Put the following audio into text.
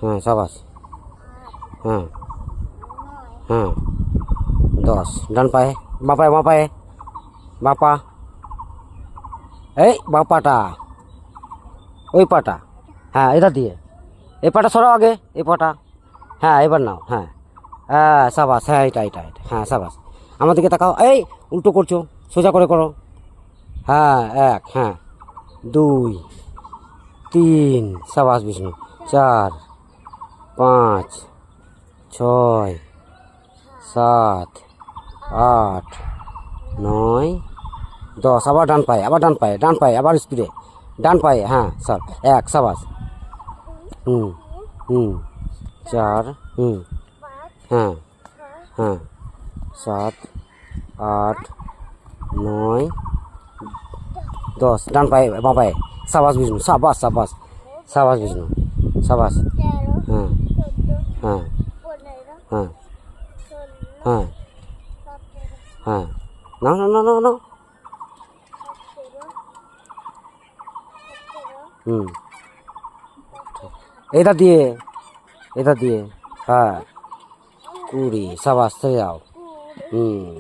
হ্যাঁ সাবাস। হ্যাঁ হ্যাঁ 10 ডান পায়ে বাপায় বাপায় বাপা এই বাপাটা ওই পাটা হ্যাঁ এটা দিয়ে এই পাটা সরাও আগে এই পাটা হ্যাঁ এবার নাও হ্যাঁ হ্যাঁ সাবাস হ্যাঁ এটা হ্যাঁ সাবাস আমার দিকে তাকাও এই উল্টো করছো সোজা করে করো হ্যাঁ 1 হ্যাঁ 2 3 সাবাস বিষ্ণু 4 5 6 7 8 9 10 আবার ডান পায়ে আবার স্পিডে ডান পায়ে হ্যাঁ স্যার 1 সাবাস হুম হুম 4 হুম হ্যাঁ হ্যাঁ 7 8 9 10 ডান পায়ে বাঁ পায়ে সাবাস বিষ্ণু সাবাস সাবাস সাবাস বিষ্ণু সাবাস হ্যাঁ হ্যাঁ হ্যাঁ হ্যাঁ হ্যাঁ না না না না না হুম এটা দিয়ে হ্যাঁ 20 সাবাস থেকে যাও হুম